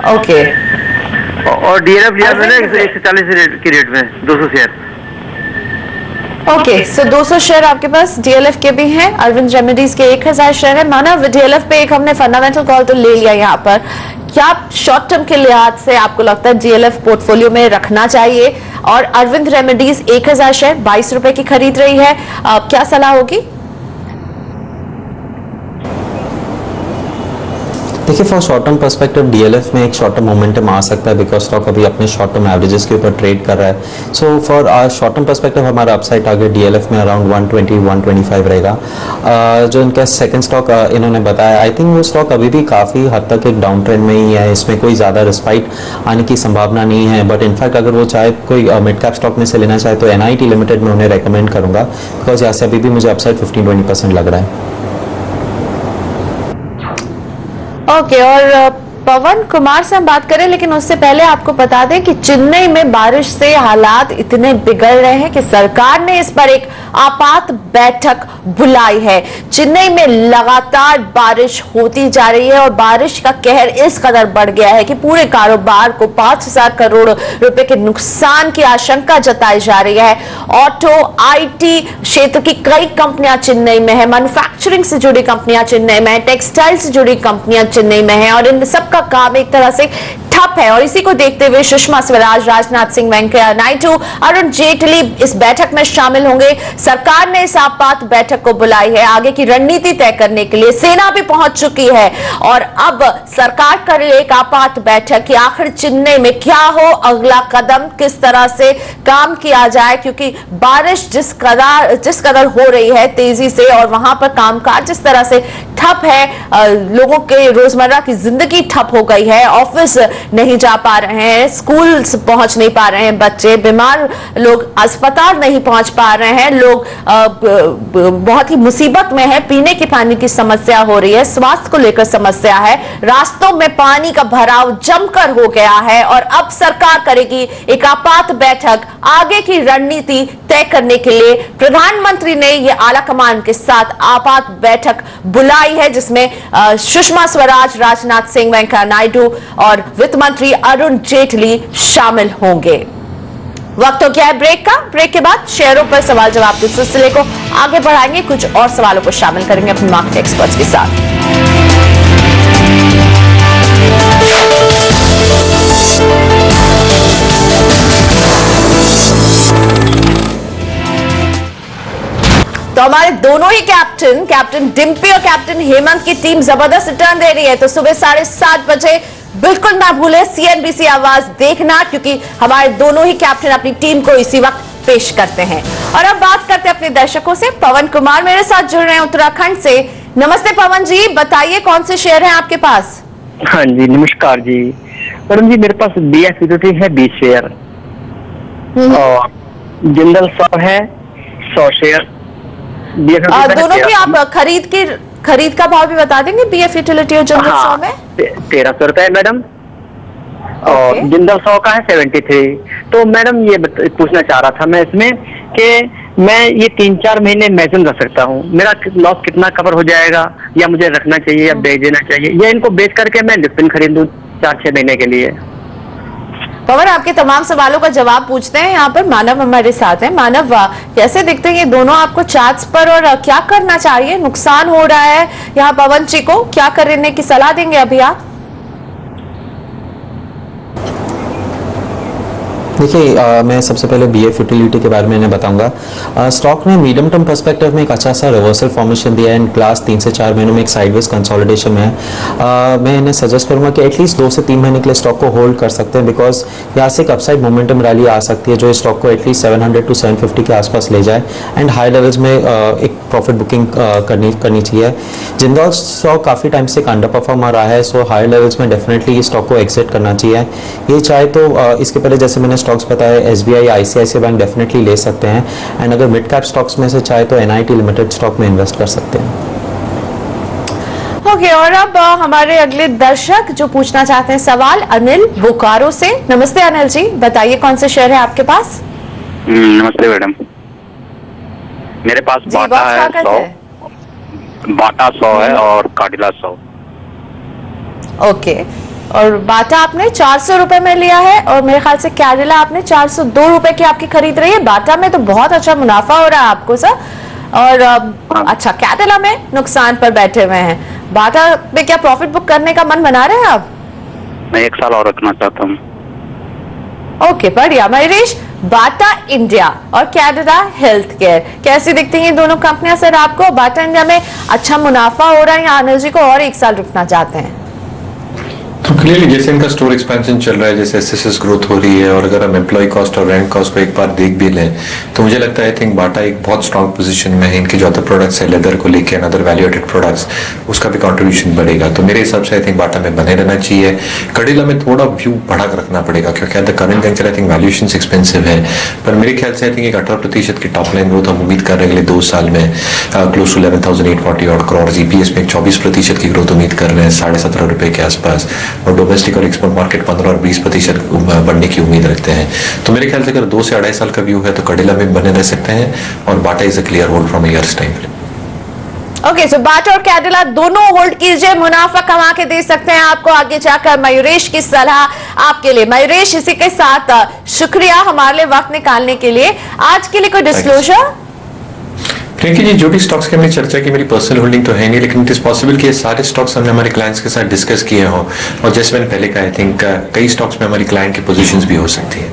ओके, और डीएलएफ लिया मैंने 140 की रेट में 200 शेयर। ओके, सो 200 शेयर आपके पास डीएलएफ के भी हैं। अरविंद रेमेडीज के 1000 शेयर है। मानव, डीएलएफ पे एक हमने फंडामेंटल कॉल तो ले लिया यहाँ पर। क्या शॉर्ट टर्म के लिहाज से आपको लगता है डीएलएफ पोर्टफोलियो में रखना चाहिए? और अरविंद रेमेडीज 1000 शेयर 22 रुपए की खरीद रही है, क्या सलाह होगी? देखिए, for short term perspective DLF में एक शॉर्ट टर्म मोमेंटम आ सकता है बिकॉज स्टॉक अभी अपने शॉर्ट टर्म एवरेजेस के ऊपर ट्रेड कर रहा है। So for short term perspective हमारा अपसाइड टारगेट डीएलएफ में अराउंड 120-125 रहेगा। जो इनका सेकंड स्टॉक इन्होंने बताया, आई थिंक वो स्टॉक अभी भी काफ़ी हद तक एक डाउन ट्रेंड में ही है, इसमें कोई ज़्यादा रिस्पाइट आने की संभावना नहीं है। बट इनफैक्ट अगर वो चाहे कोई मिड कैप स्टॉक में से लेना चाहे तो एनआईटी लिमिटेड में उन्हें रेकमेंड करूँगा बिकॉज यहाँ से अभी भी मुझे अपसाइड 15-20% लग रहा है। ओके, और पवन कुमार से हम बात करें, लेकिन उससे पहले आपको बता दें कि चेन्नई में बारिश से हालात इतने बिगड़ रहे हैं कि सरकार ने इस पर एक आपात बैठक बुलाई है। चेन्नई में लगातार बारिश होती जा रही है और बारिश का कहर इस कदर बढ़ गया है कि पूरे कारोबार को 5,000 करोड़ रुपए के नुकसान की आशंका जताई जा रही है। ऑटो, आईटी क्षेत्र की कई कंपनियां चेन्नई में है, मैन्युफैक्चरिंग से जुड़ी कंपनियां चेन्नई में है, टेक्सटाइल से जुड़ी कंपनियां चेन्नई में है और इन सब का काम एक तरह से ठप है। और इसी को देखते हुए सुषमा स्वराज, राजनाथ सिंह, वेंकैया नायडू, अरुण जेटली इस बैठक में शामिल होंगे। सरकार ने इस आपात बैठक को बुलाई है आगे की रणनीति तय करने के लिए। सेना भी पहुंच चुकी है और अब सरकार कर रही है एक आपात बैठक कि आखिर चेन्नई में क्या हो, अगला कदम किस तरह से काम किया जाए, क्योंकि बारिश जिस कदर हो रही है तेजी से और वहां पर कामकाज जिस तरह से ठप है, लोगों के रोजमर्रा की जिंदगी ठप हो गई है, ऑफिस नहीं जा पा रहे हैं, स्कूल पहुंच नहीं पा रहे हैं बच्चे, बीमार लोग अस्पताल नहीं पहुंच पा रहे हैं, लोग बहुत ही मुसीबत में है, पीने के पानी की समस्या हो रही है, स्वास्थ्य को लेकर समस्या है, रास्तों में पानी का भराव जमकर हो गया है और अब सरकार करेगी एक आपात बैठक आगे की रणनीति तय करने के लिए। प्रधानमंत्री ने यह आला कमान के साथ आपात बैठक बुलाई है जिसमें सुषमा स्वराज, राजनाथ सिंह, वेंकैया नायडू और वित्त मंत्री अरुण जेटली शामिल होंगे। वक्त हो गया है ब्रेक का। ब्रेक के बाद शेयरों पर सवाल जवाब के सिलसिले को आगे बढ़ाएंगे, कुछ और सवालों को शामिल करेंगे अपने मार्केट एक्सपर्ट्स के साथ। तो हमारे दोनों ही कैप्टन डिम्पी और कैप्टन हेमंत की टीम जबरदस्त रिटर्न दे रही है, तो सुबह 7:30 बजे बिल्कुल ना भूले सीएनबीसी आवाज देखना, क्योंकि हमारे दोनों ही कैप्टन अपनी टीम को इसी वक्त पेश करते हैं। और अब बात करते हैं अपने दर्शकों से। पवन कुमार मेरे साथ जुड़ रहे हैं उत्तराखंड से। नमस्ते पवन जी, बताइए कौन से शेयर हैं आपके पास? हाँ जी, नमस्कार जी। मैडम जी मेरे पास BF यूटिलिटी है 20 शेयर और जिंदल 100 है 100 शेयर। दोनों की आप खरीद का भाव भी बता देंगे, BF यूटिलिटी और जिंदल 100 में? 1300 रुपए मैडम और जिंदल 100 का है 73। तो मैडम ये पूछना चाह रहा था मैं इसमें कि मैं ये 3-4 महीने मैक्सिमम रख सकता हूँ, मेरा लॉस कितना कवर हो जाएगा, या मुझे रखना चाहिए या बेच देना चाहिए, या इनको बेच करके मैं लिफ्टिन खरीद लूँ 4-6 महीने के लिए? पवन, आपके तमाम सवालों का जवाब पूछते हैं। यहाँ पर मानव हमारे साथ हैं। मानव, कैसे दिखते हैं ये दोनों आपको चार्ट्स पर, और क्या करना चाहिए? नुकसान हो रहा है यहाँ पवन जी को, क्या करने की सलाह देंगे अभी आप? देखिए, मैं सबसे पहले BF यूटिलिटी के बारे में इन्हें बताऊंगा। स्टॉक ने मीडियम टर्म पर्सपेक्टिव में एक अच्छा सा रिवर्सल फॉर्मेशन दिया है एंड क्लास 3 से 4 महीनों में एक साइडवेज कंसोलिडेशन में है। मैं इन्हें सजेस्ट करूंगा कि एटलीस्ट 2 से 3 महीने के लिए स्टॉक को होल्ड कर सकते हैं, बिकॉज यहाँ से एक अपसाइड मोमेंटम रैली आ सकती है जो इस स्टॉक को एटलीस्ट 700 to 750 के आसपास ले जाए एंड हाई लेवल्स में एक प्रॉफिट बुकिंग करनी चाहिए। जिंदल स्टॉक काफ़ी टाइम से एक अंडर परफॉर्म आ रहा है, सो हाई लेवल्स में डेफिनेटली इस स्टॉक को एग्जिट करना चाहिए। ये चाहे तो इसके पहले जैसे मैंने स्टॉक्स बताया SBI, ICICI बैंक डेफिनेटली ले सकते हैं एंड अगर मिड कैप स्टॉक्स में से चाहे तो NIT लिमिटेड स्टॉक में इन्वेस्ट कर सकते हैं। ओके, और अब हमारे अगले दर्शक जो पूछना चाहते हैं सवाल, अनिल बोकारो से। नमस्ते अनिल जी, बताइए कौन से शेयर है आपके पास? नमस्ते मैडम, मेरे पास बाटा है 100, बाटा 100 है और काडिला 100। ओके, और बाटा आपने 400 रुपए में लिया है और मेरे ख्याल से कैडिला आपने 402 रुपए की आपकी खरीद रही है। बाटा में तो बहुत अच्छा मुनाफा हो रहा है आपको सर, और अच्छा कैडिला में नुकसान पर बैठे हुए हैं। बाटा में क्या प्रॉफिट बुक करने का मन बना रहे हैं आप? मैं 1 साल और रखना चाहता हूँ। ओके, बढ़िया। मयूरेश, बाटा इंडिया और कैडिला हेल्थ केयर, कैसी दिखती हैं ये दोनों कंपनियां सर आपको? बाटा इंडिया में अच्छा मुनाफा हो रहा है या अनिल जी को और 1 साल रुकना चाहते हैं? तो क्लियरली जैसे इनका स्टोर एक्सपेंशन चल रहा है, जैसे एसएसएस ग्रोथ हो रही है, और अगर हम एम्प्लॉय कॉस्ट और रेंट कॉस्ट को एक बार देख भी लें तो मुझे लगता है आई थिंक बाटा एक बहुत स्ट्रांग पोजीशन में है। इनके जो अदर प्रोडक्ट्स है, लेदर को लेके अदर वैल्यू एडेड प्रोडक्ट्स, उसका भी कंट्रीब्यूशन बढ़ेगा। तो मेरे हिसाब से आई थिंक बाटा में बने रहना चाहिए। कडिला में थोड़ा व्यू बढ़ा कर रखना पड़ेगा क्योंकि at the current juncture I think valuation expensive है, पर मेरे ख्याल से आई थिंक एक 18% की टॉप लाइन ग्रोथ हम उम्मीद कर रहे हैं अगले 2 साल में, क्लोज टू 11,840 करोड़। EPS में 24% की ग्रोथ उम्मीद कर रहे हैं 17.5 रुपए के आसपास, और डोमेस्टिक और एक्सपोर्ट मार्केट 15 और 20% बढ़ने की उम्मीद रखते हैं। तो मेरे ख्याल से अगर 2 से 2.5 साल का व्यू है तो कडिला में बने रह सकते हैं, और Bata is a clear hold from years time. Okay, so Bata और कैडिला दोनों होल्ड कीजिए, मुनाफा कमा के दे सकते हैं आपको आगे जाकर। मयूरेश की सलाह आपके लिए। मयूरेश, इसी के साथ शुक्रिया हमारे लिए वक्त निकालने के लिए। आज के लिए कोई डिस्क्लोजर? प्रियंका जी, जो भी स्टॉक्स की हमने चर्चा की, मेरी पर्सनल होल्डिंग तो है नहीं, लेकिन इट इज पॉसिबल कि ये सारे स्टॉक्स हमने हमारे क्लाइंट्स के साथ डिस्कस किए हों, और जैसे मैंने पहले कहा आई थिंक कई स्टॉक्स में हमारी क्लाइंट की पोजीशंस भी हो सकती है।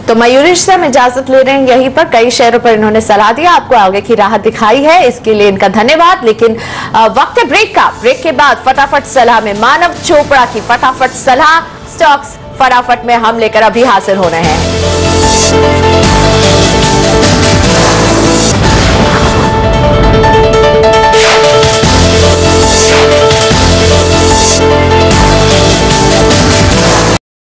तो मयूरेश से हम इजाजत ले रहे हैं यहीं पर। कई शेयरों पर इन्होंने सलाह दिया, आपको आगे की राह दिखाई है, इसके लिए इनका धन्यवाद। लेकिन वक्त है ब्रेक का। ब्रेक के बाद फटाफट सलाह में मानव चोपड़ा की फटाफट सलाह, स्टॉक्स फटाफट में हम लेकर अभी हासिल हो रहे हैं।